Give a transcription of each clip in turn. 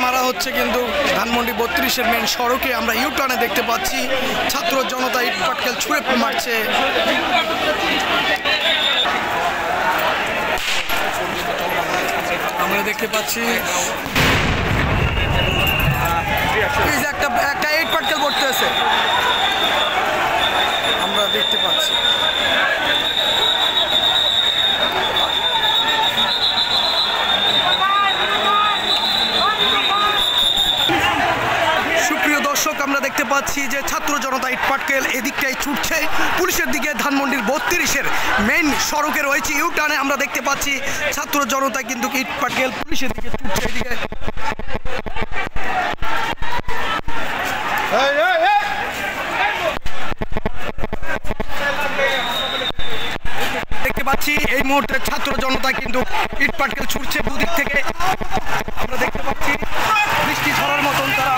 মারা হচ্ছে কিন্তু ধানমন্ডি 32-এর মেন সড়কে আমরা ইউটার্নে দেখতে পাচ্ছি ছাত্র জনতা ইট পাটকেল ছুঁড়ে মারছে। আমরা দেখতে পাচ্ছি একটা ইট পাটকেল পড়তেছে, আমরা দেখতে পাচ্ছি। সুপ্রিয় দর্শক, আমরা দেখতে পাচ্ছি যে ছাত্র জনতা ইট পাটকেল এদিকটাই ছুটছে পুলিশের দিকে। ধানমন্ডির 32-এর মেইন সড়কে রয়েছে ইউটার্নে আমরা দেখতে পাচ্ছি ছাত্র জনতা কিন্তু ইট পাটকেল পুলিশের দিকে ছুটছে। এদিকে দেখতে পাচ্ছি এই মুহূর্তে ছাত্র জনতা কিন্তু ইট পাটকেল ছুটছে দুদিক থেকে। আমরা দেখতে পাচ্ছি বৃষ্টি ঝড়ার মতন তারা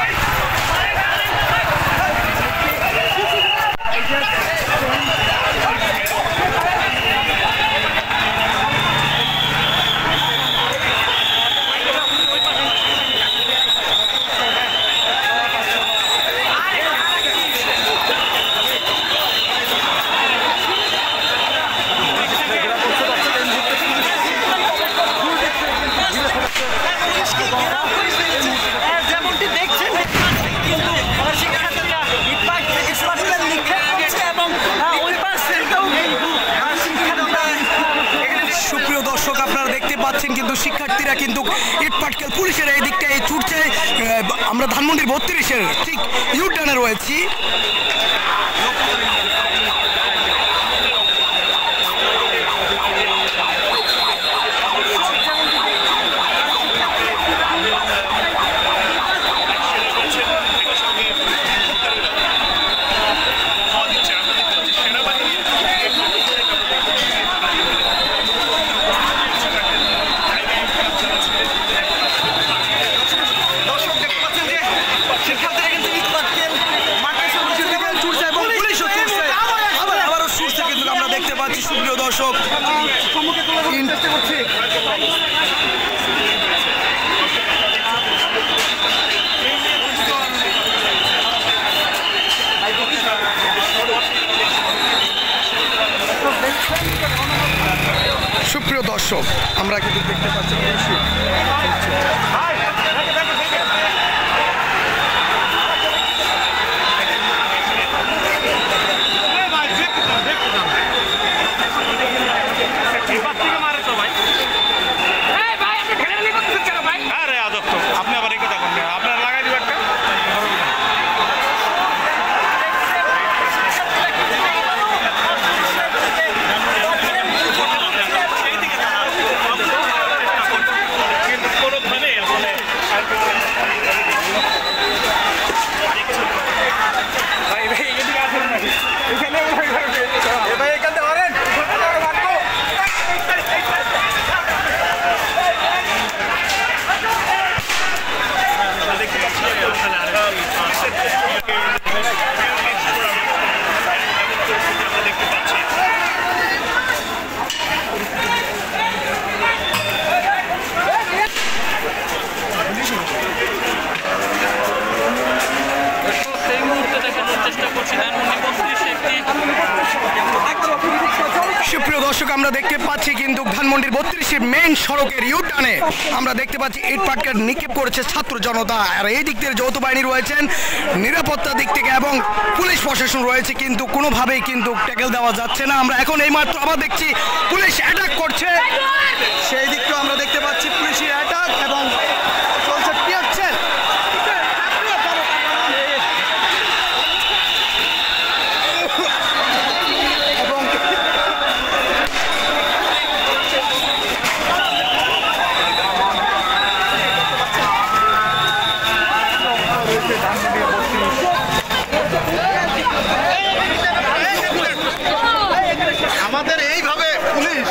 কিন্তু শিক্ষার্থীরা কিন্তু ইট পাটকেল পুলিশের এই দিকটাই ছুটছে। আমরা ধানমন্ডির 32-এর ঠিক ইউটার্নে রয়েছি। সুপ্রিয় দর্শক, সুপ্রিয় দর্শক আমরা কিন্তু দেখতে পাচ্ছি সুপ্রিয় দর্শক আমরা দেখতে পাচ্ছি কিন্তু ধানমন্ডির 32-এর মেইন সড়কের ইউটার্নে আমরা দেখতে পাচ্ছি ইট পাটকেল নিক্ষেপ করেছে ছাত্র জনতা। আর এই দিক থেকে যৌথ বাহিনী রয়েছেন, নিরাপত্তার দিক থেকে এবং পুলিশ প্রশাসন রয়েছে, কিন্তু কোনোভাবেই কিন্তু ট্যাকেল দেওয়া যাচ্ছে না। আমরা এখন এই মাত্র আবার দেখছি পুলিশ অ্যাটাক করছে, সেই দিকটাও আমরা দেখতে পাচ্ছি পুলিশের অ্যাটাক এবং চলছে টিয়ার সেল। আমাদের এইভাবে পুলিশ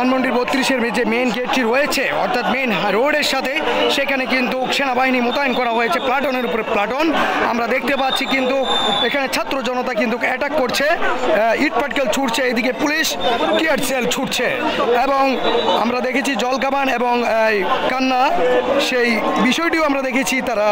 ধানমন্ডির 32-এর যে মেন গেটটি রয়েছে অর্থাৎ মেন রোডের সাথে সেখানে কিন্তু সেনাবাহিনী মোতায়েন করা হয়েছে প্লাটনের উপরে প্লাটন। আমরা দেখতে পাচ্ছি কিন্তু এখানে ছাত্র জনতা কিন্তু অ্যাটাক করছে, ইট পাটকেল ছুটছে, এদিকে পুলিশ টিয়ার সেল ছুটছে এবং আমরা দেখেছি জলকামান এবং কান্না সেই বিষয়টিও আমরা দেখেছি। তারা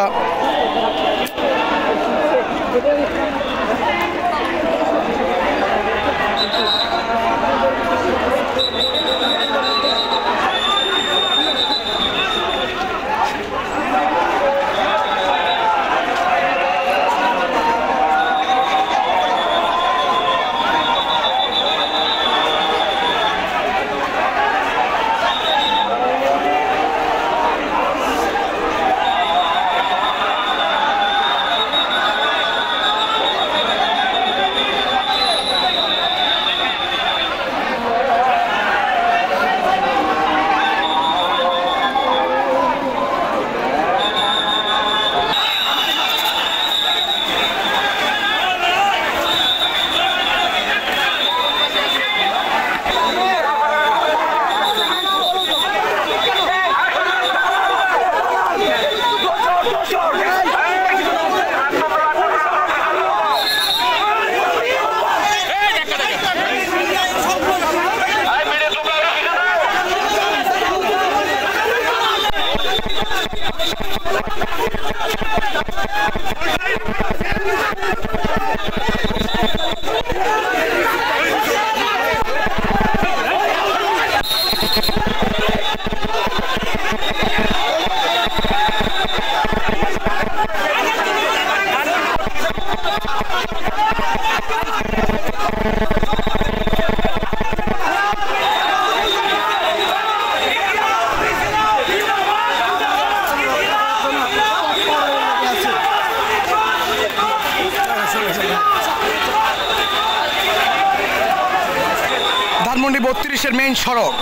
ধানমন্ডি 32-এর মেইন সড়ক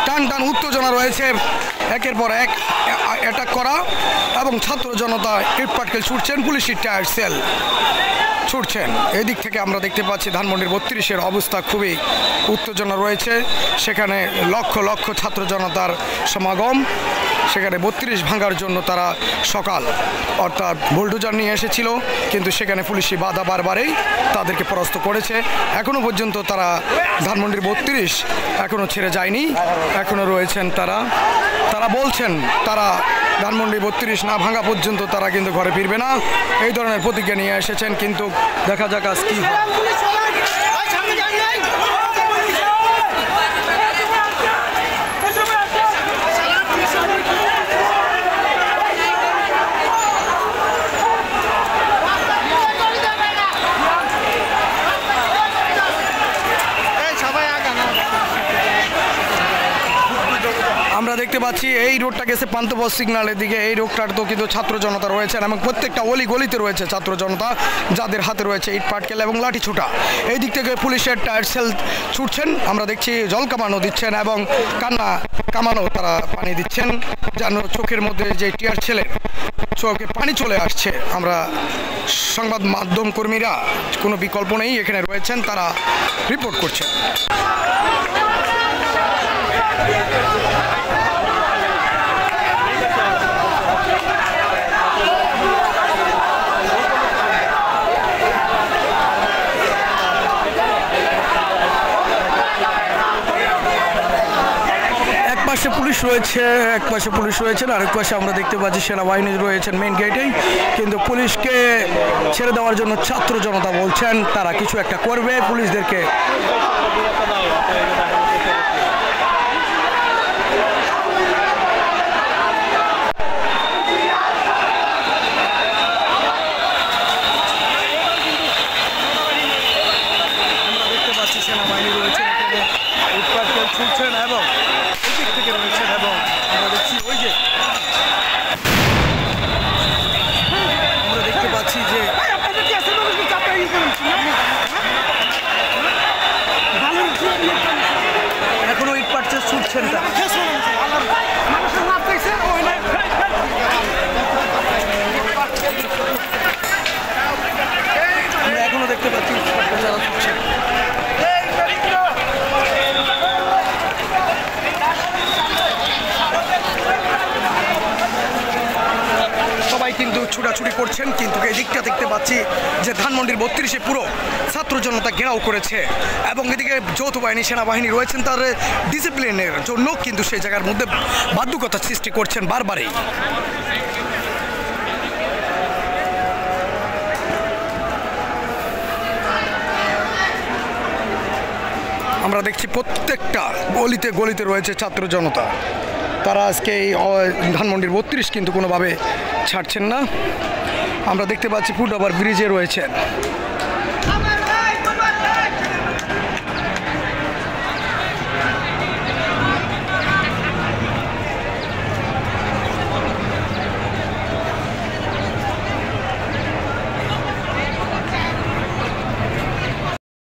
টান টান উত্তেজনা রয়েছে, একের পর এক অ্যাটাক করা এবং ছাত্র জনতা ইট পাটকেল ছুটছেন, পুলিশের টায়ার সেল ছুটছেন। এদিক থেকে আমরা দেখতে পাচ্ছি ধানমন্ডির 32-এর অবস্থা খুবই উত্তেজনা রয়েছে, সেখানে লক্ষ লক্ষ ছাত্র জনতার সমাগম। সেখানে 32 ভাঙার জন্য তারা সকাল অর্থাৎ বুলডোজার নিয়ে এসেছিল, কিন্তু সেখানে পুলিশি বাধা বারবারই তাদেরকে পরাস্ত করেছে। এখনও পর্যন্ত তারা ধানমন্ডির 32 এখনও ছেড়ে যায়নি, এখনও রয়েছেন তারা বলছেন তারা ধানমন্ডি 32 না ভাঙা পর্যন্ত তারা কিন্তু ঘরে ফিরবে না, এই ধরনের প্রতিজ্ঞা নিয়ে এসেছেন। কিন্তু দেখা যাক আজ কি হয়। আমরা দেখতে পাচ্ছি এই রোডটা গেছে পান্থপথ সিগন্যালের দিকে, এই রোডটার তো কিন্তু ছাত্র জনতা রয়েছেন এবং প্রত্যেকটা অলি গলিতে রয়েছে ছাত্র জনতা, যাদের হাতে রয়েছে ইট পাটকেল এবং লাঠি ছুটা। এই দিক থেকে পুলিশের টায়ার সেল ছুটছেন, আমরা দেখছি জল কামানো দিচ্ছেন এবং কান্না কামানো তারা পানি দিচ্ছেন, যেন চোখের মধ্যে যে টিয়ার সেলের চোখে পানি চলে আসছে। আমরা সংবাদ মাধ্যম কর্মীরা কোনো বিকল্প নেই এখানে রয়েছেন, তারা রিপোর্ট করছেন। পাশে পুলিশ রয়েছে, এক পাশে পুলিশ রয়েছেন, আরেক পাশে আমরা দেখতে পাচ্ছি সেনাবাহিনী রয়েছেন মেইন গেটেই। কিন্তু পুলিশকে ছেড়ে দেওয়ার জন্য ছাত্র জনতা বলছেন তারা কিছু একটা করবে পুলিশদেরকে। আমরা দেখতে পাচ্ছি সেনাবাহিনী রয়েছেন এখানে উৎপাদন ছুটছেন এবং এদিক থেকে রয়েছেন এবং আমরা দেখছি ওই যে আমরা দেখতে পাচ্ছি যে ভালো কিন্তু ছুটাছুটি করছেন, কিন্তু এই দিকটা দেখতে পাচ্ছি যে ধানমন্ডির 32-এ পুরো ছাত্র জনতা ঘেরাও করেছে এবং এদিকে যৌথ বাহিনী সেনাবাহিনী রয়েছেন তার ডিসিপ্লিনের জন্য কিন্তু সেই জায়গার মধ্যে বাধ্যকতার সৃষ্টি করছেন বারবারই। আমরা দেখছি প্রত্যেকটা গলিতে গলিতে রয়েছে ছাত্র জনতা, তারা আজকে এই ধানমন্ডির 32 কিন্তু কোনোভাবে ছাড়ছেন না। আমরা দেখতে পাচ্ছি ফুট ওভার ব্রিজে রয়েছেন।